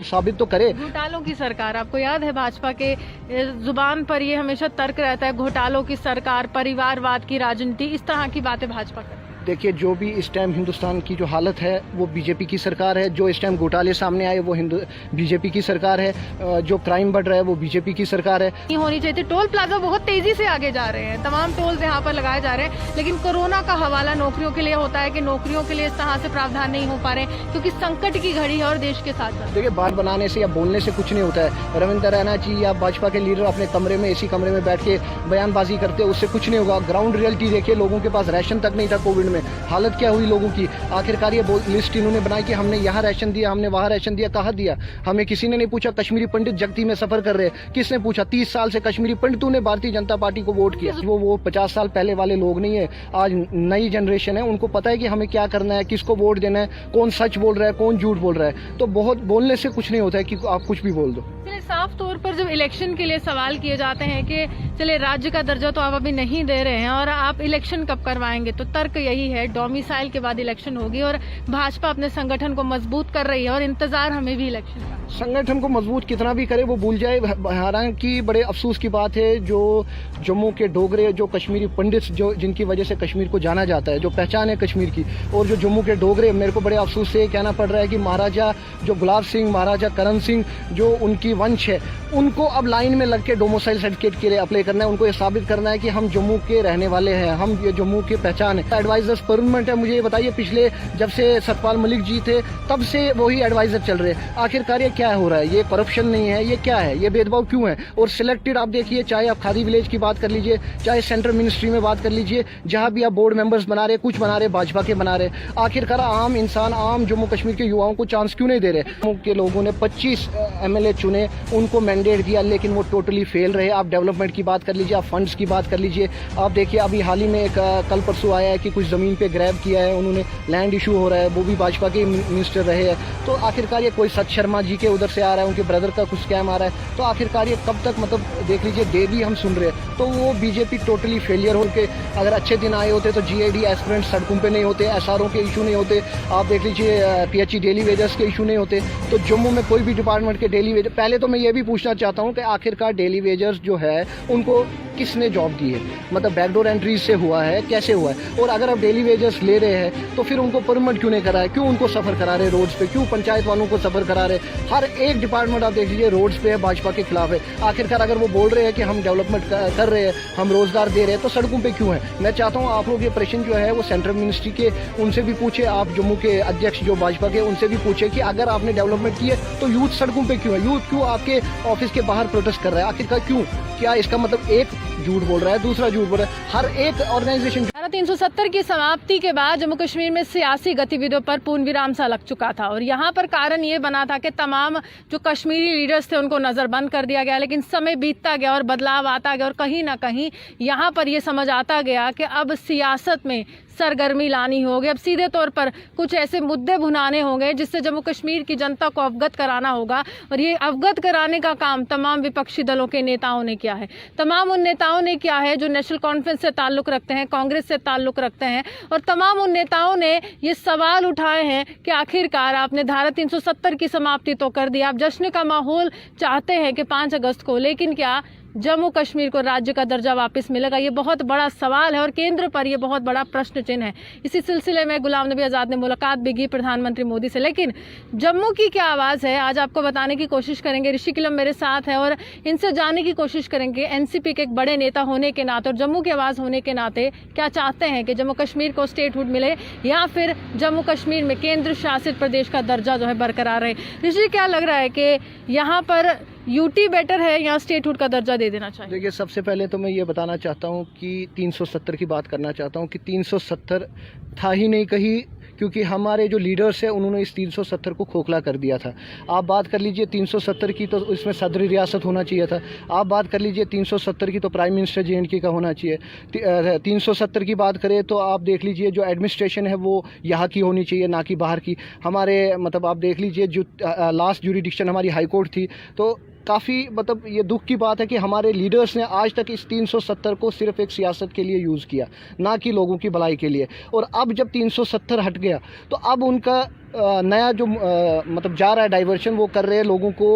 साबित तो करे। घोटालों की सरकार, आपको याद है भाजपा के जुबान पर ये हमेशा तर्क रहता है, घोटालों की सरकार, परिवारवाद की राजनीति, इस तरह की बातें भाजपा करती है। देखिए, जो भी इस टाइम हिंदुस्तान की जो हालत है वो बीजेपी की सरकार है। जो इस टाइम घोटाले सामने आए वो बीजेपी की सरकार है। जो क्राइम बढ़ रहा है वो बीजेपी की सरकार है। नहीं होनी चाहिए थी। टोल प्लाजा बहुत तेजी से आगे जा रहे हैं, तमाम टोल्स यहाँ पर लगाए जा रहे हैं, लेकिन कोरोना का हवाला नौकरियों के लिए होता है कि नौकरियों के लिए इस तरह से प्रावधान नहीं हो पा रहे क्योंकि संकट की घड़ी है और देश के साथ। देखिए, बात बनाने से या बोलने से कुछ नहीं होता है। रविंद्र रैना जी या भाजपा के लीडर अपने कमरे में, एसी कमरे में बैठ के बयानबाजी करते हैं, उससे कुछ नहीं होगा। ग्राउंड रियलिटी देखिए, लोगों के पास राशन तक नहीं था कोविड में। हालत क्या हुई लोगों की। आखिरकार ये लिस्ट इन्होंने बनाई कि हमने यहाँ राशन दिया, हमने वहाँ राशन दिया। कहाँ दिया? हमें किसी ने नहीं पूछा। कश्मीरी पंडित जगती में सफर कर रहे हैं, किसने पूछा? 30 साल से कश्मीरी पंडितों ने भारतीय जनता पार्टी को वोट किया। वो 50 साल पहले वाले लोग नहीं है। आज नई जनरेशन है, उनको पता है कि हमें क्या करना है, किसको वोट देना है, कौन सच बोल रहा है, कौन झूठ बोल रहा है। तो बहुत बोलने से कुछ नहीं होता है कि आप कुछ भी बोल दो। साफ तौर पर जब इलेक्शन के लिए सवाल किए जाते हैं कि चले राज्य का दर्जा तो आप अभी नहीं दे रहे हैं और आप इलेक्शन कब करवाएंगे, तो तर्क यही है डोमिसाइल के बाद इलेक्शन होगी और भाजपा अपने संगठन को मजबूत कर रही है और इंतजार हमें भी इलेक्शन का। संगठन को मजबूत कितना भी करे वो भूल जाए। हालांकि बड़े अफसोस की बात है, जो जम्मू के डोगरे, जो कश्मीरी पंडित, जो जिनकी वजह से कश्मीर को जाना जाता है, जो पहचान है कश्मीर की, और जो जम्मू के डोगरे, मेरे को बड़े अफसोस से कहना पड़ रहा है कि महाराजा जो गुलाब सिंह, महाराजा करण सिंह, जो उनकी वंश है, उनको अब लाइन में लग के डोमिसाइल सर्टिफिकेट के लिए अप्लाई करना है। उनको ये साबित करना है कि हम जम्मू के रहने वाले हैं, हम ये जम्मू के पहचान है। एडवाइजर्स परमानेंट है। मुझे ये बताइए, पिछले जब से सतपाल मलिक जी थे तब से वही एडवाइजर चल रहे हैं। आखिरकार ये क्या हो रहा है? ये करप्शन नहीं है, ये क्या है? ये भेदभाव क्यों है? और सिलेक्टेड आप देखिए, चाहे आप खादी विलेज की बात कर लीजिए, चाहे सेंट्रल मिनिस्ट्री में बात कर लीजिए, जहां भी आप बोर्ड मेंबर्स बना रहे, कुछ बना रहे भाजपा के बना रहे। आखिरकार आम इंसान, आम जम्मू कश्मीर के युवाओं को चांस क्यों नहीं दे रहे? जम्मू के लोगों ने 25 MLA चुने, उनको मैंडेट दिया, लेकिन वो टोटली फेल रहे। आप डेवलपमेंट की बात कर लीजिए, आप फंड्स की बात कर लीजिए। आप देखिए, अभी हाल ही में एक कल परसों आया है कि कुछ जमीन पे ग्रैब किया है उन्होंने, लैंड इशू हो रहा है, वो भी भाजपा के मिनिस्टर रहे हैं। तो आखिरकार ये कोई सच शर्मा जी के उधर से आ रहा है, उनके ब्रदर का कुछ स्कैम आ रहा है। तो आखिरकार ये कब तक, मतलब देख लीजिए, डेली हम सुन रहे हैं। तो वो बीजेपी टोटली फेलियर होकर, अगर अच्छे दिन आए होते तो GID एस्पिरेंट सड़कों पे नहीं होते, SRO के इशू नहीं होते, आप देख लीजिए PHE डेली वेजर्स के इशू नहीं होते। तो जम्मू में कोई भी डिपार्टमेंट के डेली वेजर, पहले तो मैं ये भी पूछना चाहता हूँ कि आखिरकार डेली वेजर्स जो है उनको किसने जॉब दी है? मतलब बैकडोर एंट्रीज से हुआ है, कैसे हुआ है? और अगर आप डेली वेजर्स ले रहे हैं तो फिर उनको परमिट क्यों नहीं करा है? क्यों उनको सफर करा रहे रोड्स पे? क्यों पंचायत वालों को सफर करा रहे? हर एक डिपार्टमेंट आप देख लीजिए रोड्स पे है, भाजपा के खिलाफ है। आखिरकार अगर वो बोल रहे हैं कि हम डेवलपमेंट कर रहे हैं, हम रोजगार दे रहे हैं, तो सड़कों पे क्यों है? मैं चाहता हूँ आप लोग ये प्रश्न जो है वो सेंट्रल मिनिस्ट्री के उनसे भी पूछे, आप जम्मू के अध्यक्ष जो भाजपा के, उनसे भी पूछे कि अगर आपने डेवलपमेंट की है तो यूथ सड़कों पे क्यों है? यूथ क्यों आपके ऑफिस के बाहर प्रोटेस्ट कर रहा है? आखिरकार क्यों? क्या इसका मतलब एक झूठ बोल रहा है, दूसरा झूठ बोल रहा है? हर एक ऑर्गेनाइजेशन 370 की समाप्ति के बाद जम्मू कश्मीर में सियासी गतिविधियों पर पूर्ण विराम सा लग चुका था और यहाँ पर कारण ये बना था कि तमाम जो कश्मीरी लीडर्स थे उनको नजरबंद कर दिया गया। लेकिन समय बीतता गया और बदलाव आता गया और कहीं ना कहीं यहाँ पर ये समझ आता गया कि अब सियासत में सरगर्मी लानी होगी। अब सीधे तौर पर कुछ ऐसे मुद्दे भुनाने होंगे जिससे जम्मू कश्मीर की जनता को अवगत कराना होगा और ये अवगत कराने का काम तमाम विपक्षी दलों के नेताओं ने किया है। तमाम उन नेताओं ने किया है जो नेशनल कॉन्फ्रेंस से ताल्लुक रखते हैं, कांग्रेस से ताल्लुक रखते हैं, और तमाम उन नेताओं ने ये सवाल उठाए हैं कि आखिरकार आपने धारा 370 की समाप्ति तो कर दी, आप जश्न का माहौल चाहते हैं कि 5 अगस्त को, लेकिन क्या जम्मू कश्मीर को राज्य का दर्जा वापस मिलेगा? ये बहुत बड़ा सवाल है और केंद्र पर ये बहुत बड़ा प्रश्न चिन्ह है। इसी सिलसिले में गुलाम नबी आज़ाद ने मुलाकात भी की प्रधानमंत्री मोदी से। लेकिन जम्मू की क्या आवाज़ है, आज आपको बताने की कोशिश करेंगे। ऋषि किलम मेरे साथ है और इनसे जानने की कोशिश करेंगे NCP के एक बड़े नेता होने के नाते और जम्मू की आवाज़ होने के नाते क्या चाहते हैं कि जम्मू कश्मीर को स्टेटहुड मिले या फिर जम्मू कश्मीर में केंद्र शासित प्रदेश का दर्जा जो है बरकरार रहे। ऋषि, क्या लग रहा है कि यहाँ पर UT बेटर है या स्टेटहुड का दर्जा दे देना चाहिए? देखिए, सबसे पहले तो मैं ये बताना चाहता हूँ कि 370 की बात करना चाहता हूँ कि 370 था ही नहीं कहीं, क्योंकि हमारे जो लीडर्स हैं उन्होंने इस 370 को खोखला कर दिया था। आप बात कर लीजिए 370 की तो इसमें सदरी रियासत होना चाहिए था। आप बात कर लीजिए 370 की तो प्राइम मिनिस्टर JNK का होना चाहिए। 370 की बात करें तो आप देख लीजिए जो एडमिनिस्ट्रेशन है वो यहाँ की होनी चाहिए, ना कि बाहर की। हमारे मतलब आप देख लीजिए जो लास्ट ज्यूरिडिक्शन हमारी हाई कोर्ट थी, तो काफ़ी मतलब ये दुख की बात है कि हमारे लीडर्स ने आज तक इस 370 को सिर्फ एक सियासत के लिए यूज़ किया, ना कि लोगों की भलाई के लिए। और अब जब 370 हट गया तो अब उनका नया जो मतलब जा रहा है डाइवर्शन वो कर रहे हैं लोगों को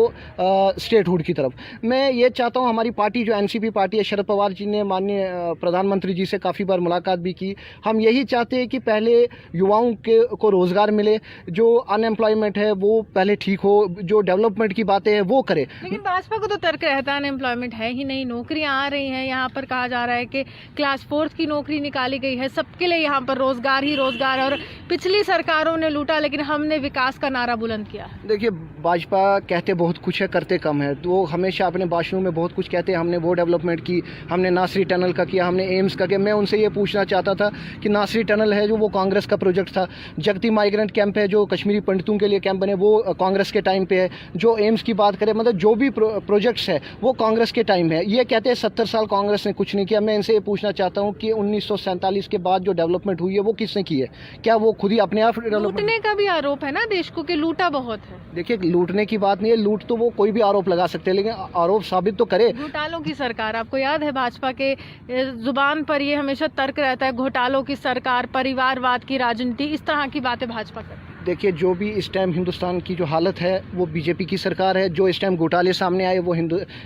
स्टेटहुड की तरफ। मैं ये चाहता हूँ, हमारी पार्टी जो एनसीपी पार्टी है, शरद पवार जी ने माननीय प्रधानमंत्री जी से काफ़ी बार मुलाकात भी की। हम यही चाहते हैं कि पहले युवाओं को रोज़गार मिले, जो अनएम्प्लॉयमेंट है वो पहले ठीक हो, जो डेवलपमेंट की बातें हैं वो करे। लेकिन भाजपा को तो तर्क रहता है अनएम्प्लॉयमेंट है ही नहीं, नौकरियां आ रही हैं। यहाँ पर कहा जा रहा है कि क्लास 4 की नौकरी निकाली गई है, सबके लिए यहाँ पर रोजगार ही रोजगार है और पिछली सरकारों ने लूटा लेकिन हमने विकास का नारा बुलंद किया। देखिए, भाजपा कहते बहुत कुछ है, करते कम है। तो हमेशा अपने भाषणों में बहुत कुछ कहते हैं, हमने वो डेवलपमेंट की, हमने नासरी टनल का किया, हमने एम्स का किया। मैं उनसे ये पूछना चाहता था कि नासरी टनल है जो वो कांग्रेस का प्रोजेक्ट था, जगती माइग्रेंट कैंप है जो कश्मीरी पंडितों के लिए कैंप बने वो कांग्रेस के टाइम पे है, जो एम्स की बात करें मतलब जो भी प्रोजेक्ट्स है वो कांग्रेस के टाइम है। ये कहते हैं 70 साल कांग्रेस ने कुछ नहीं किया। मैं इनसे ये पूछना चाहता हूँ कि 1947 के बाद जो डेवलपमेंट हुई है वो किसने की है? क्या वो खुद ही अपने आप लूटने का भी आरोप है ना देश को कि लूटा बहुत है। देखिए, लूटने की बात नहीं है, लूट तो वो कोई भी आरोप लगा सकते हैं, लेकिन आरोप साबित तो करे। घोटालों की सरकार, आपको याद है भाजपा के जुबान पर ये हमेशा तर्क रहता है, घोटालों की सरकार, परिवारवाद की राजनीति, इस तरह की बातें भाजपा करती है। देखिए, जो भी इस टाइम हिंदुस्तान की जो हालत है वो बीजेपी की सरकार है, जो इस टाइम घोटाले सामने आए वो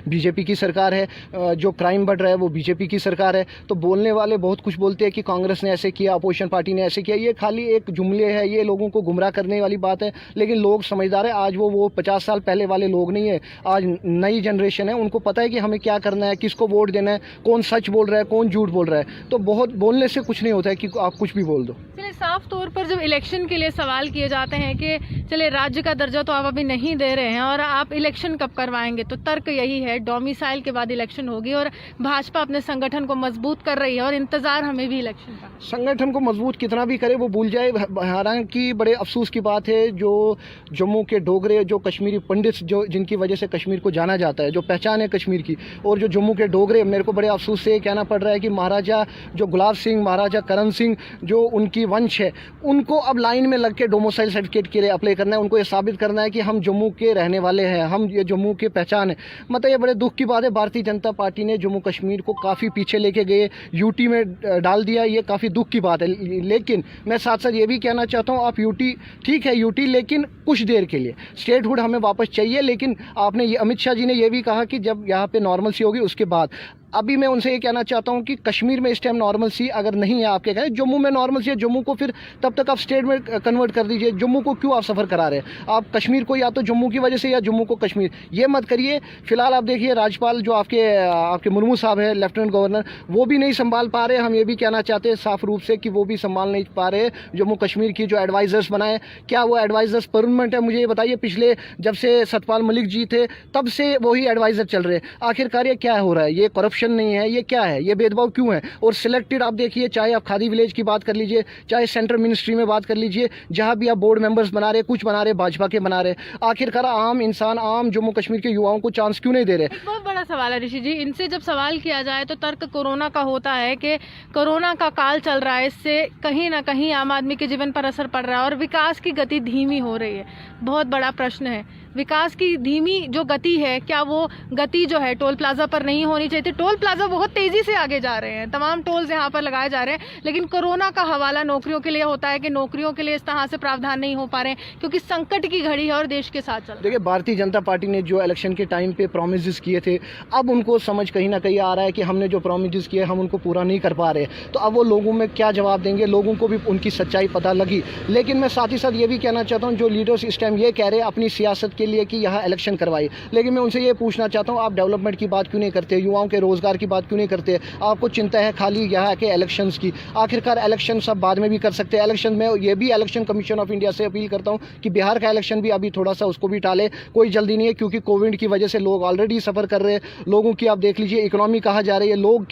बीजेपी की सरकार है, जो क्राइम बढ़ रहा है वो बीजेपी की सरकार है। तो बोलने वाले बहुत कुछ बोलते हैं कि कांग्रेस ने ऐसे किया, अपोजिशन पार्टी ने ऐसे किया, ये खाली एक जुमले है, ये लोगों को गुमराह करने वाली बात है। लेकिन लोग समझदार है, आज वो 50 साल पहले वाले लोग नहीं है, आज नई जनरेशन है, उनको पता है कि हमें क्या करना है, किसको वोट देना है, कौन सच बोल रहा है, कौन झूठ बोल रहा है। तो बहुत बोलने से कुछ नहीं होता है कि आप कुछ भी बोल दो। चलिए, साफ तौर पर जब इलेक्शन के लिए सवाल किए जाते हैं कि चलिए राज्य का दर्जा तो आप अभी नहीं दे रहे हैं और आप इलेक्शन कब करवाएंगे, तो तर्क यही है डोमिसाइल के बाद इलेक्शन होगी और भाजपा अपने संगठन को मजबूत कर रही है और इंतजार हमें भी इलेक्शन का। संगठन को मजबूत कितना भी करे वो भूल जाए। हालांकि बड़े अफसोस की बात है, जो जम्मू के डोगरे, जो कश्मीरी पंडित, जो जिनकी वजह से कश्मीर को जाना जाता है, जो पहचान है कश्मीर की, और जो जम्मू के डोगरे, मेरे को बड़े अफसोस से कहना पड़ रहा है कि महाराजा जो गुलाब सिंह, महाराजा करण सिंह, जो उनकी वंश है, उनको अब लाइन में लग के डोमिसाइल सर्टिफिकेट के लिए अप्लाई करना है। उनको ये साबित करना है कि हम जम्मू के रहने वाले हैं, हम ये जम्मू के पहचान है। मतलब ये बड़े दुख की बात है, भारतीय जनता पार्टी ने जम्मू कश्मीर को काफ़ी पीछे लेके गए, यूटी में डाल दिया, ये काफ़ी दुख की बात है। लेकिन मैं साथ साथ ये भी कहना चाहता हूँ, आप यूटी ठीक है, यूटी, लेकिन कुछ देर के लिए स्टेटहुड हमें वापस चाहिए। लेकिन आपने ये अमित शाह जी ने ये भी कहा कि जब यहाँ पे नॉर्मलसी होगी उसके बाद। अभी मैं उनसे ये कहना चाहता हूँ कि कश्मीर में इस टाइम नॉर्मलसी अगर नहीं है, आपके कहें जम्मू में नॉर्मलसी है, जम्मू को फिर तब तक आप स्टेट में कन्वर्ट कर दीजिए। जम्मू को क्यों आप सफ़र करा रहे हैं? आप कश्मीर को या तो जम्मू की वजह से या जम्मू को कश्मीर, ये मत करिए। फिलहाल आप देखिए, राज्यपाल जो आपके मुर्मू साहब है, लेफ्टिनेंट गवर्नर, वो भी नहीं संभाल पा रहे। हम ये भी कहना चाहते हैं साफ रूप से कि वो भी संभाल नहीं पा रहे जम्मू कश्मीर की जो एडवाइज़र्स बनाए। क्या वो एडवाइज़र्स परमानेंट है? मुझे ये बताइए, पिछले जब से सतपाल मलिक जी थे तब से वही एडवाइज़र चल रहे हैं। आखिरकार ये क्या हो रहा है? ये करप्शन नहीं है, ये क्या है? ये भेदभाव क्यों है? और सिलेक्टेड आप देखिए, चाहे आप खादी विलेज की बात कर लीजिए, चाहे सेंट्रल मिनिस्ट्री में बात कर लीजिए, जहां भी आप बोर्ड मेंबर्स बना रहे, कुछ बना रहे भाजपा के बना रहे। आखिरकार आम इंसान, आम जम्मू कश्मीर के युवाओं को चांस क्यों नहीं दे रहे? बहुत बड़ा सवाल है ऋषि जी। इनसे जब सवाल किया जाए तो तर्क कोरोना का होता है कि कोरोना का काल चल रहा है, इससे कहीं ना कहीं आम आदमी के जीवन पर असर पड़ रहा है और विकास की गति धीमी हो रही है। बहुत बड़ा प्रश्न है, विकास की धीमी जो गति है, क्या वो गति जो है टोल प्लाजा पर नहीं होनी चाहिए थी? टोल प्लाजा बहुत तेजी से आगे जा रहे हैं, तमाम टोल्स यहाँ पर लगाए जा रहे हैं, लेकिन कोरोना का हवाला नौकरियों के लिए होता है कि नौकरियों के लिए इस तरह से प्रावधान नहीं हो पा रहे हैं क्योंकि संकट की घड़ी है और देश के साथ चल। देखिए, भारतीय जनता पार्टी ने जो इलेक्शन के टाइम पे प्रोमिस किए थे, अब उनको समझ कहीं ना कहीं आ रहा है कि हमने जो प्रोमिस किए हम उनको पूरा नहीं कर पा रहे। तो अब वो लोगों में क्या जवाब देंगे? लोगों को भी उनकी सच्चाई पता लगी। लेकिन मैं साथ ही साथ ये भी कहना चाहता हूँ, जो लीडर्स इस टाइम ये कह रहे हैं अपनी सियासत के लिए कि यहाँ इलेक्शन करवाई, लेकिन मैं उनसे ये पूछना चाहता हूँ, आप डेवलपमेंट की बात क्यों नहीं करते? युवाओं के रोजगार की बात क्यों नहीं करते? आपको चिंता है खाली यहाँ के इलेक्शंस की। आखिरकार इलेक्शन सब बाद में भी कर सकते हैं। इलेक्शन में ये भी इलेक्शन कमीशन ऑफ इंडिया से अपील करता हूँ कि बिहार का इलेक्शन भी अभी थोड़ा सा उसको भी टाले, कोई जल्दी नहीं है, क्योंकि कोविड की वजह से लोग ऑलरेडी सफर कर रहे हैं। लोगों की आप देख लीजिए इकोनॉमी कहाँ जा रही है, लोग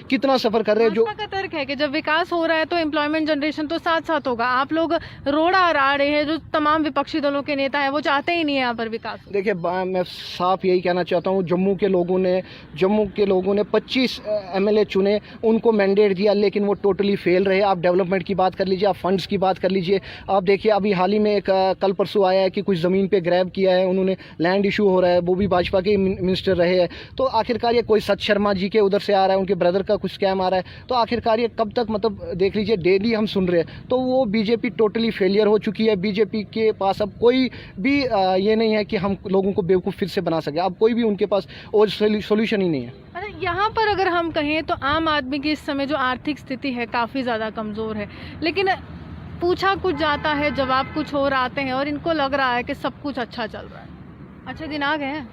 कितना सफर कर रहे हैं। जो का तर्क है कि जब विकास हो रहा है तो एम्प्लॉयमेंट जनरेशन तो साथ साथ होगा। आप लोग रोड़ा अड़ा रहे हैं, जो तमाम विपक्षी दलों के नेता है वो चाहते ही नहीं है आप पर विकास हो? देखिए मैं साफ यही कहना चाहता हूँ, जम्मू के लोगों ने 25 एमएलए चुने, उनको मैंडेट दिया, लेकिन वो टोटली फेल रहे। आप डेवलपमेंट की बात कर लीजिए, आप फंड्स की बात कर लीजिए। आप देखिए अभी हाल ही में एक कल परसों आया है कि कुछ ज़मीन पे ग्रैब किया है उन्होंने, लैंड इशू हो रहा है, वो भी भाजपा के मिनिस्टर रहे हैं। तो आखिरकार ये कोई सत शर्मा जी के उधर से आ रहा है, उनके ब्रदर का कुछ स्कैम आ रहा है। तो आखिरकार ये कब तक, मतलब देख लीजिए डेली हम सुन रहे हैं। तो वो बीजेपी टोटली फेलियर हो चुकी है। बीजेपी के पास अब कोई भी ये नहीं है कि हम लोगों को बेवकूफ़ फिर से बना सके। अब कोई भी उनके पास और सोल्यूशन ही नहीं है। अच्छा, यहाँ पर अगर हम कहें तो आम आदमी की इस समय जो आर्थिक स्थिति है काफ़ी ज़्यादा कमज़ोर है, लेकिन पूछा कुछ जाता है, जवाब कुछ और आते हैं और इनको लग रहा है कि सब कुछ अच्छा चल रहा है। अच्छे दिन आ गए हैं।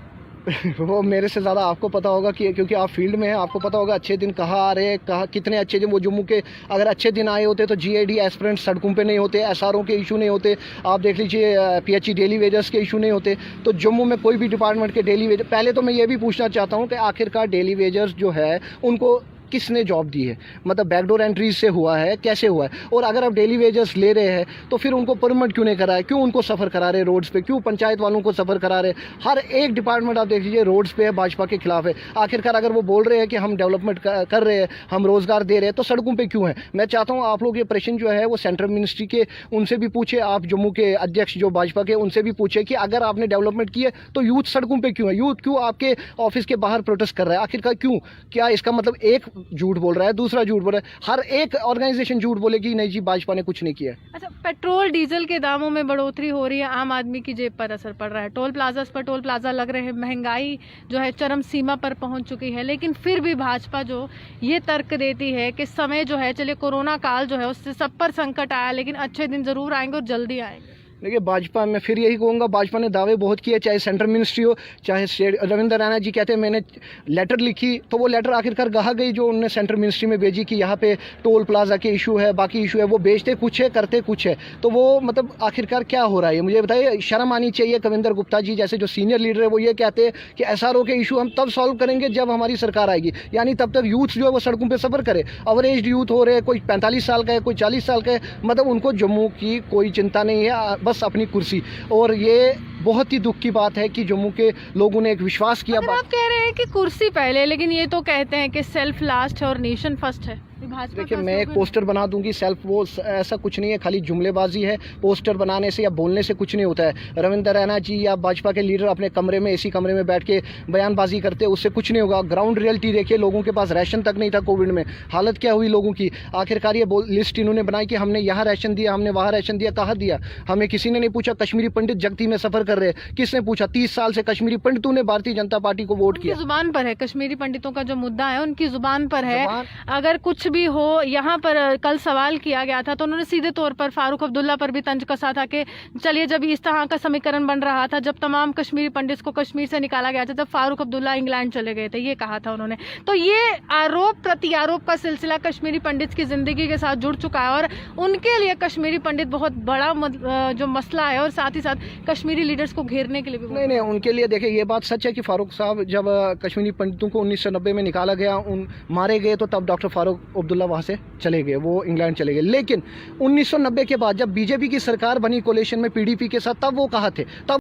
वो मेरे से ज़्यादा आपको पता होगा कि क्योंकि आप फील्ड में हैं, आपको पता होगा अच्छे दिन कहाँ आ रहे हैं, कहाँ कितने अच्छे दिन। वो जम्मू के अगर अच्छे दिन आए होते तो जीएडी एस्पिरेंट सड़कों पे नहीं होते, एसआरओ के इशू नहीं होते, आप देख लीजिए पीएचई डेली वेजर्स के इशू नहीं होते। तो जम्मू में कोई भी डिपार्टमेंट के डेली वेजर, पहले तो मैं ये भी पूछना चाहता हूँ कि आखिरकार डेली वेजर्स जो है उनको किसने जॉब दी है, मतलब बैकडोर एंट्रीज से हुआ है, कैसे हुआ है? और अगर आप डेली वेजर्स ले रहे हैं तो फिर उनको परमिट क्यों नहीं करा है? क्यों उनको सफ़र करा रहे रोड्स पे? क्यों पंचायत वालों को सफ़र करा रहे? हर एक डिपार्टमेंट आप देख लीजिए रोड्स पे है, भाजपा के खिलाफ है। आखिरकार अगर वो बोल रहे हैं कि हम डेवलपमेंट कर रहे हैं, हम रोज़गार दे रहे हैं, तो सड़कों पर क्यों है? मैं चाहता हूँ आप लोग ये प्रश्न जो है वो सेंट्रल मिनिस्ट्री के उनसे भी पूछे, आप जम्मू के अध्यक्ष जो भाजपा के उनसे भी पूछे कि अगर आपने डेवलपमेंट की है तो यूथ सड़कों पर क्यों है? यूथ क्यों आपके ऑफिस के बाहर प्रोटेस्ट कर रहा है? आखिरकार क्यों? क्या इसका मतलब एक झूठ बोल रहा है, दूसरा झूठ बोल रहा है, हर एक ऑर्गेनाइजेशन झूठ बोलेगी नहीं जी भाजपा ने कुछ नहीं किया? अच्छा, पेट्रोल डीजल के दामों में बढ़ोतरी हो रही है, आम आदमी की जेब पर असर पड़ रहा है, टोल प्लाजा पर टोल प्लाजा लग रहे हैं, महंगाई जो है चरम सीमा पर पहुंच चुकी है, लेकिन फिर भी भाजपा जो ये तर्क देती है कि समय जो है, चलिए कोरोना काल जो है उससे सब पर संकट आया, लेकिन अच्छे दिन जरूर आएंगे और जल्दी आएंगे। देखिए भाजपा, मैं फिर यही कहूँगा, भाजपा ने दावे बहुत किए, चाहे सेंट्रल मिनिस्ट्री हो, चाहे स्टेट। रविंद्र रैना जी कहते हैं मैंने लेटर लिखी, तो वो लेटर आखिरकार कहाँ गई जो उन्होंने सेंट्रल मिनिस्ट्री में भेजी कि यहाँ पे टोल प्लाजा के इशू है, बाकी इशू है? वो बेचते कुछ है, करते कुछ है। तो वो मतलब आखिरकार क्या हो रहा है मुझे बताइए। शर्म आनी चाहिए। कविंदर गुप्ता जी जैसे जो सीनियर लीडर है वो ये कहते हैं कि एसआरओ के इशू हम तब सॉल्व करेंगे जब हमारी सरकार आएगी, यानी तब तक यूथ जो है वो सड़कों पर सफ़र करे। अवरेज यूथ हो रहे हैं, कोई 45 साल का है, कोई 40 साल का है, मतलब उनको जम्मू की कोई चिंता नहीं है, बस अपनी कुर्सी। और ये बहुत ही दुख की बात है कि जम्मू के लोगों ने एक विश्वास किया। आप कह रहे हैं कि कुर्सी पहले, लेकिन ये तो कहते हैं कि सेल्फ लास्ट है और नेशन फर्स्ट है। देखिए मैं एक पोस्टर बना दूंगी सेल्फ, वो ऐसा कुछ नहीं है, खाली जुमलेबाजी है। पोस्टर बनाने से या बोलने से कुछ नहीं होता है। रविंद्र रैना जी या भाजपा के लीडर अपने कमरे में, एसी कमरे में बैठ के बयानबाजी करते, उससे कुछ नहीं होगा। ग्राउंड रियलिटी देखिए, लोगों के पास राशन तक नहीं था कोविड में, हालत क्या हुई लोगों की। आखिरकार ये लिस्ट इन्होंने बनाई कि हमने यहाँ राशन दिया, हमने वहाँ राशन दिया, कहाँ दिया? हमें किसी ने नहीं पूछा। कश्मीरी पंडित जगती में सफर कर रहे हैं, किसने पूछा? 30 साल से कश्मीरी पंडितों ने भारतीय जनता पार्टी को वोट किया। जुबान पर है, कश्मीरी पंडितों का जो मुद्दा है उनकी जुबान पर है। अगर कुछ भी हो, यहाँ पर कल सवाल किया गया था तो उन्होंने सीधे तौर पर फारूक अब्दुल्ला पर भी तंज कसा था कि चलिए जब इस तरह का समीकरण बन रहा था, जब तमाम कश्मीरी पंडित को कश्मीर से निकाला गया था, तब फारूक अब्दुल्ला इंग्लैंड चले गए थे, ये कहा था उन्होंने। तो ये आरोप प्रत्यारोप का सिलसिला कश्मीरी पंडित की जिंदगी के साथ जुड़ चुका है और उनके लिए कश्मीरी पंडित बहुत बड़ा जो मसला है और साथ ही साथ कश्मीरी लीडर्स को घेरने के लिए भी। नहीं, उनके लिए देखिए ये बात सच है कि फारूक साहब जब कश्मीरी पंडितों को 1990 में निकाला गया, मारे गए, तो तब डॉक्टर फारूक अब्दुल्ला वहाँ से चले गए, वो इंग्लैंड चले गए। लेकिन 1990 के बाद जब बीजेपी की सरकार बनी कोalition में पीडीपी के साथ, तब वो कहाँ थे? तब